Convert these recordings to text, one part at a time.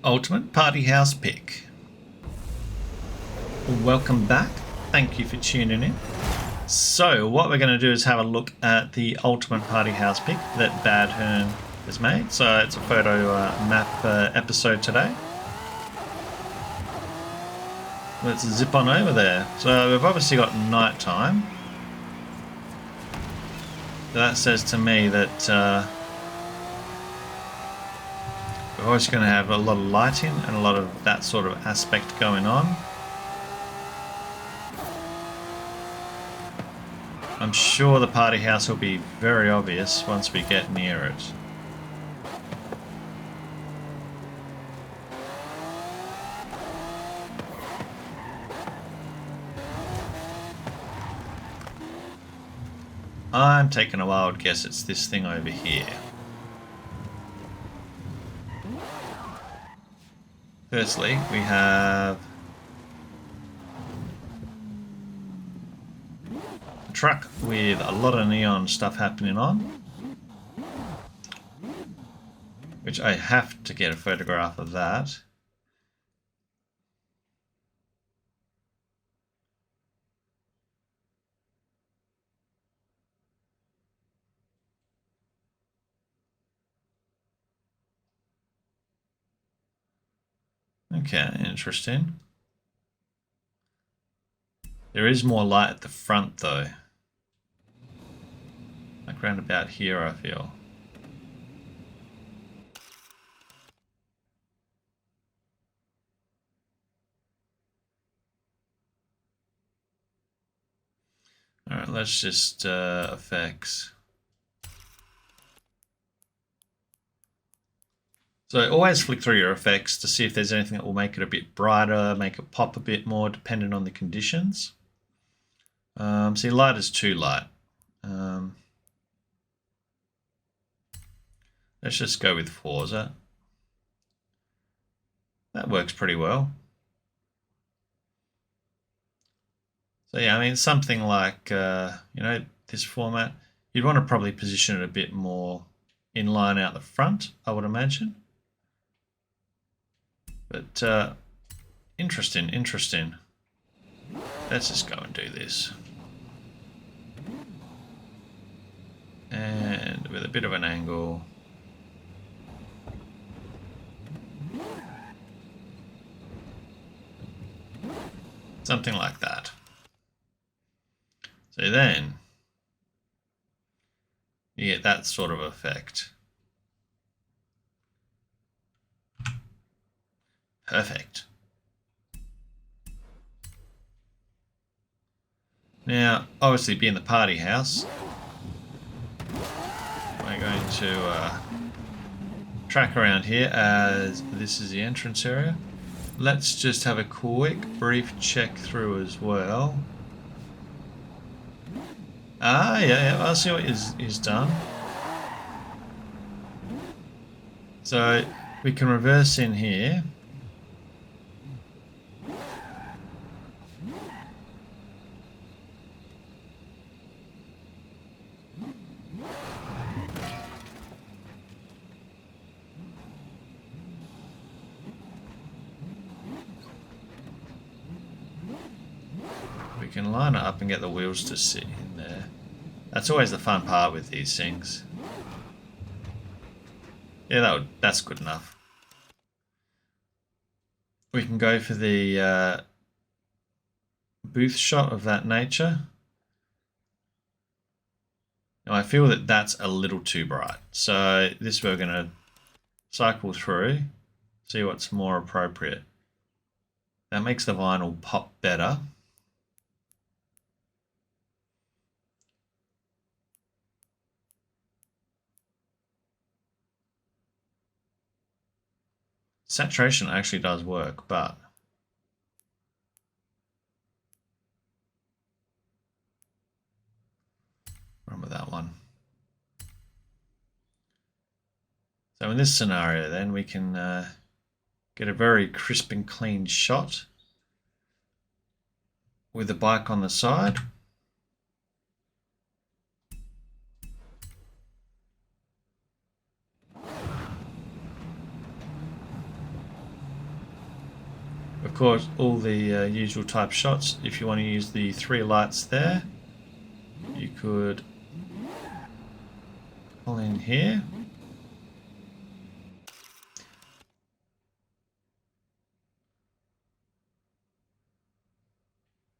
Ultimate Party House pick. Welcome back. Thank you for tuning in. So what we're going to do is have a look at the Ultimate Party House pick that BADHEARN has made. So it's a photo map episode today. Let's zip on over there. So we've obviously got nighttime. So that says to me that we're always going to have a lot of lighting and a lot of that sort of aspect going on. I'm sure the party house will be very obvious once we get near it. I'm taking a wild guess it's this thing over here. Firstly, we have a truck with a lot of neon stuff happening on, which I have to get a photograph of that. Okay, interesting. There is more light at the front though. Like round about here, I feel. Alright, let's just effects. So always flick through your effects to see if there's anything that will make it a bit brighter, make it pop a bit more depending on the conditions. See, light is too light. Let's just go with Forza. That works pretty well. So yeah, I mean, something like, you know, this format, you'd want to probably position it a bit more in line out the front, I would imagine. But interesting. Let's just go and do this. And with a bit of an angle. Something like that. So then you get that sort of effect. Perfect. Now, obviously being the party house, we're going to track around here as this is the entrance area. Let's just have a quick brief check through as well. Ah, yeah, I'll see what is done. So we can reverse in here. We can line it up and get the wheels to sit in there. That's always the fun part with these things. Yeah, that's good enough. We can go for the booth shot of that nature. Now I feel that that's a little too bright. So this we're going to cycle through, see what's more appropriate. That makes the vinyl pop better. Saturation actually does work, but run with that one. So in this scenario then we can get a very crisp and clean shot with the bike on the side. Of course, all the usual type shots. If you want to use the 3 lights there, you could pull in here.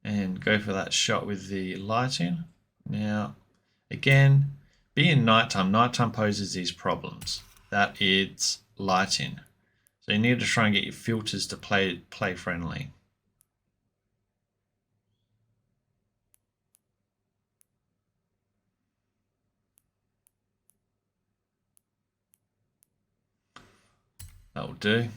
And go for that shot with the lighting. Now, again, being nighttime poses these problems. That it's lighting. So you need to try and get your filters to play friendly. That'll do.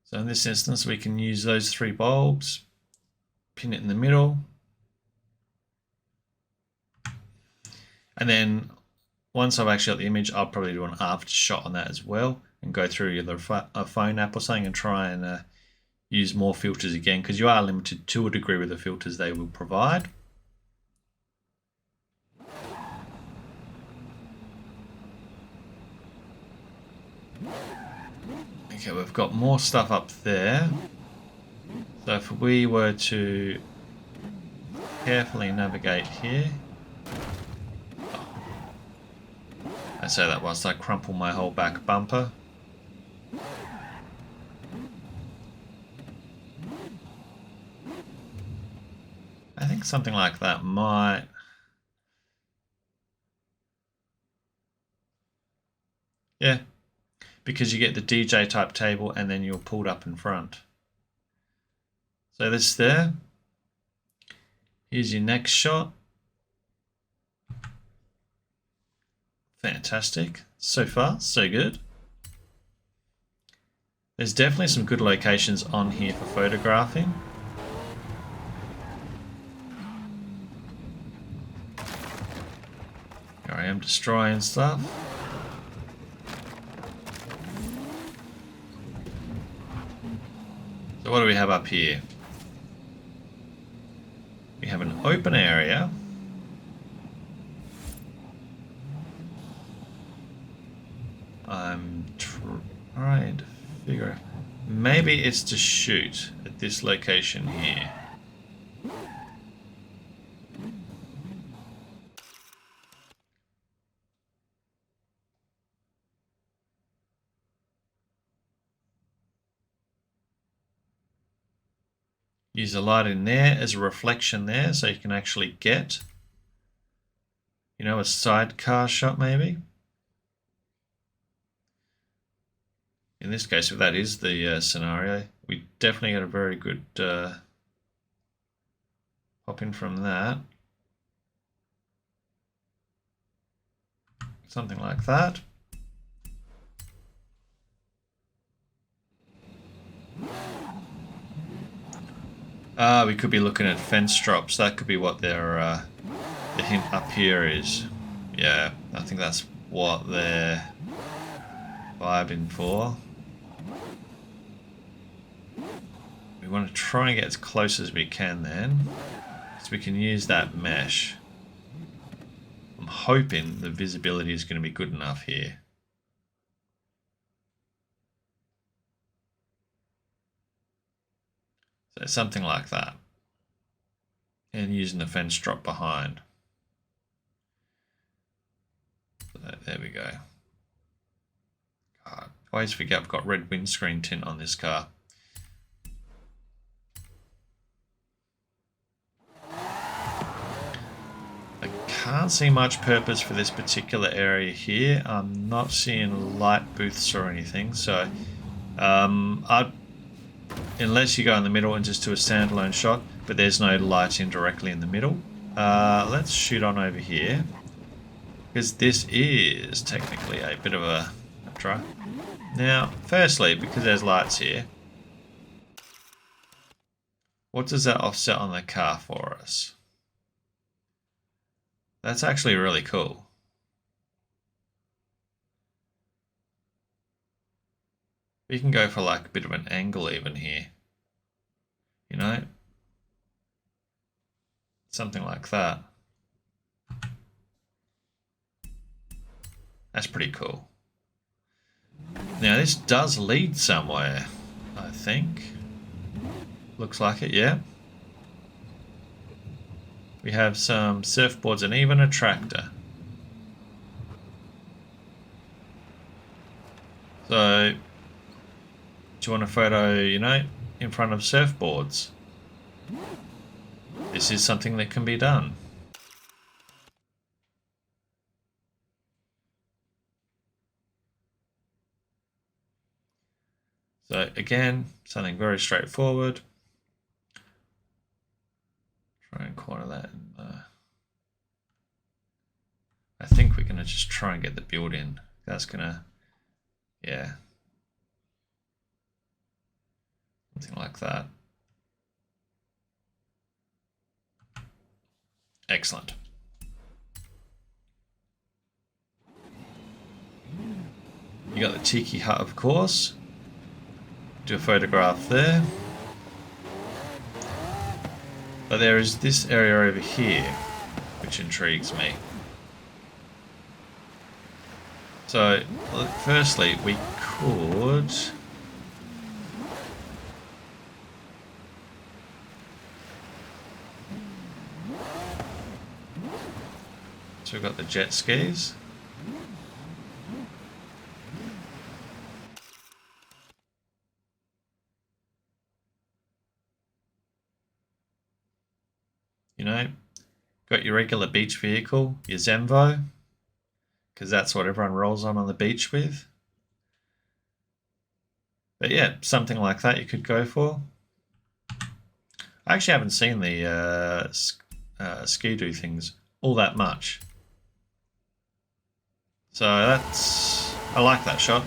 So in this instance, we can use those 3 bulbs, pin it in the middle, and then once I've actually got the image, I'll probably do an after shot on that as well, and go through either a phone app or something and try and use more filters again, because you are limited to a degree with the filters they will provide. Okay, we've got more stuff up there. So if we were to carefully navigate here. I say that whilst I crumple my whole back bumper. I think something like that might... Yeah, because you get the DJ type table and then you're pulled up in front. So this there. Here's your next shot. Fantastic. So far, so good. There's definitely some good locations on here for photographing. Here I am destroying stuff. So what do we have up here? We have an open area. I'm trying to figure out. Maybe it's to shoot at this location here. Use a light in there as a reflection there so you can actually get, you know, a sidecar shot maybe. In this case, if that is the scenario, we definitely got a very good pop in from that. Something like that. We could be looking at fence drops. That could be what their the hint up here is. Yeah, I think that's what they're vibing for. We want to try and get as close as we can then, so we can use that mesh. I'm hoping the visibility is going to be good enough here. So something like that. And using the fence drop behind. So there we go. God, I always forget I've got red windscreen tint on this car. I can't see much purpose for this particular area here. I'm not seeing light booths or anything, so unless you go in the middle and just do a standalone shot, but there's no lighting directly in the middle. Let's shoot on over here, because this is technically a bit of a try. Now, firstly, because there's lights here, what does that offset on the car for us? That's actually really cool. We can go for like a bit of an angle even here. You know? Something like that. That's pretty cool. Now this does lead somewhere, I think. Looks like it, yeah. We have some surfboards and even a tractor. So, do you want a photo, you know, in front of surfboards? This is something that can be done. So again, something very straightforward. Try and corner that. I think we're going to just try and get the build in. That's going to, yeah. Something like that. Excellent. You got the tiki hut, of course. Do a photograph there. But there is this area over here, which intrigues me. So, firstly, we could... So we've got the jet skis. You know, got your regular beach vehicle, your Zenvo, because that's what everyone rolls on the beach with. But yeah, something like that you could go for. I actually haven't seen the ski-doo things all that much. So that's... I like that shot.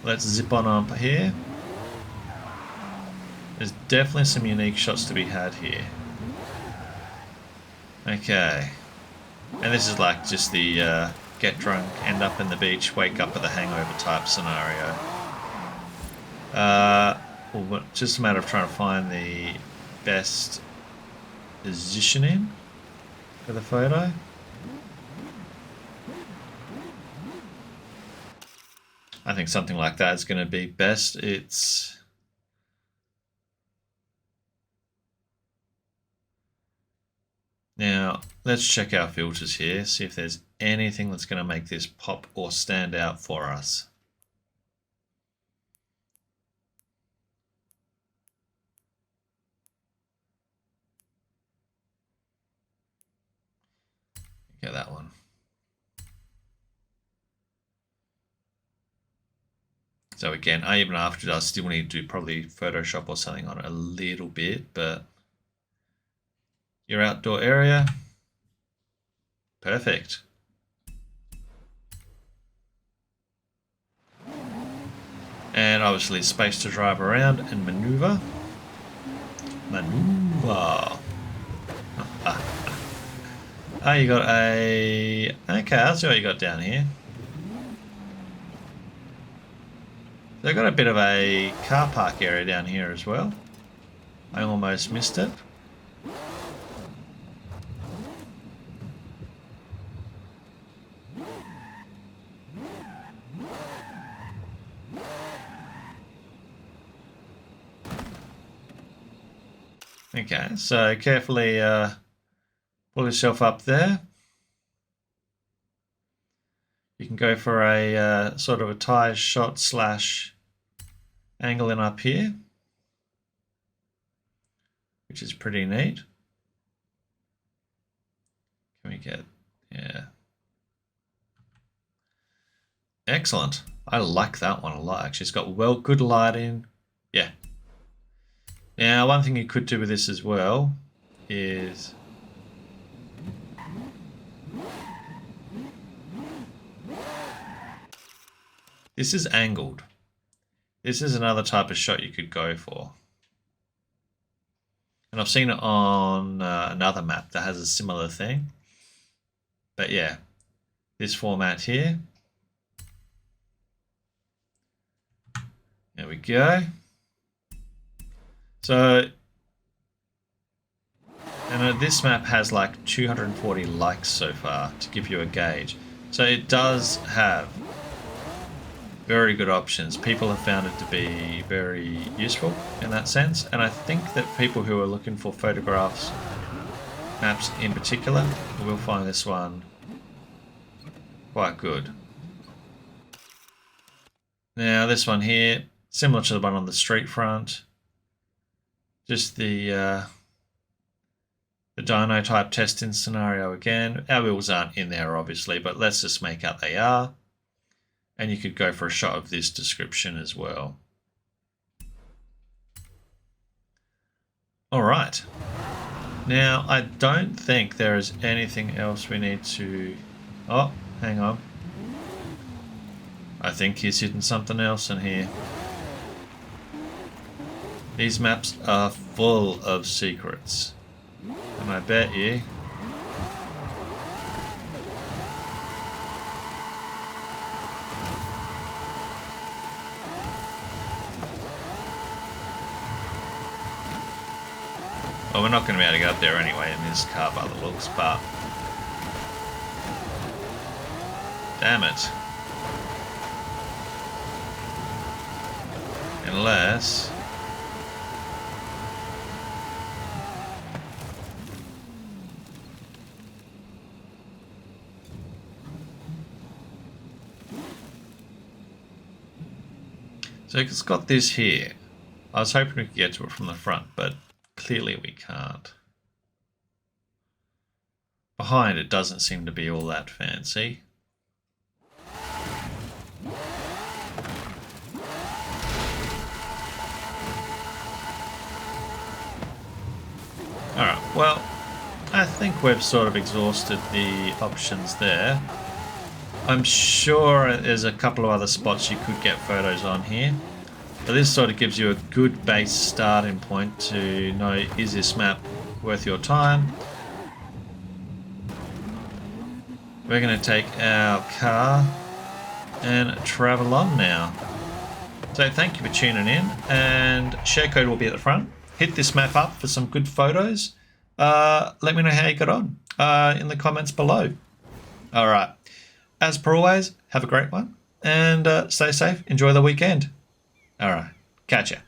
Let's zip on up here. There's definitely some unique shots to be had here. Okay. And this is like just the get drunk, end up in the beach, wake up with a hangover type scenario. Well, just a matter of trying to find the best positioning for the photo. I think something like that is going to be best. It's... Now, let's check our filters here, see if there's anything that's going to make this pop or stand out for us. Get that one. So again, even after I still need to do probably Photoshop or something on it a little bit, but your outdoor area, perfect. And obviously space to drive around and maneuver. Maneuver. Oh, you got a... Okay, I'll see what you got down here. They've got a bit of a car park area down here as well. I almost missed it. Okay, so carefully pull yourself up there. You can go for a sort of a tire shot slash angling up here, which is pretty neat. Can we get, yeah. Excellent. I like that one a lot, actually. It's got good lighting. Yeah. Now, one thing you could do with this as well is... This is angled. This is another type of shot you could go for. And I've seen it on another map that has a similar thing. But yeah, this format here. There we go. So, and this map has like 240 likes so far to give you a gauge. So it does have very good options. People have found it to be very useful in that sense, and I think that people who are looking for photographs maps in particular will find this one quite good. Now this one here, similar to the one on the street front, just the dyno type testing scenario again. Our wheels aren't in there obviously, but let's just make out they are. And you could go for a shot of this description as well. All right. Now, I don't think there is anything else we need to... Oh, hang on. I think he's hidden something else in here. These maps are full of secrets. And I bet you... Well, we're not going to be able to get up there anyway in this car by the looks, but... Damn it. Unless... So it's got this here. I was hoping we could get to it from the front, but clearly we can't. Behind it doesn't seem to be all that fancy. Alright, well, I think we've sort of exhausted the options there. I'm sure there's a couple of other spots you could get photos on here. But this sort of gives you a good base starting point to know, is this map worth your time? We're going to take our car and travel on now. So thank you for tuning in, and share code will be at the front. Hit this map up for some good photos. Let me know how you got on in the comments below. All right. As per always, have a great one and stay safe. Enjoy the weekend. All right. Catch ya.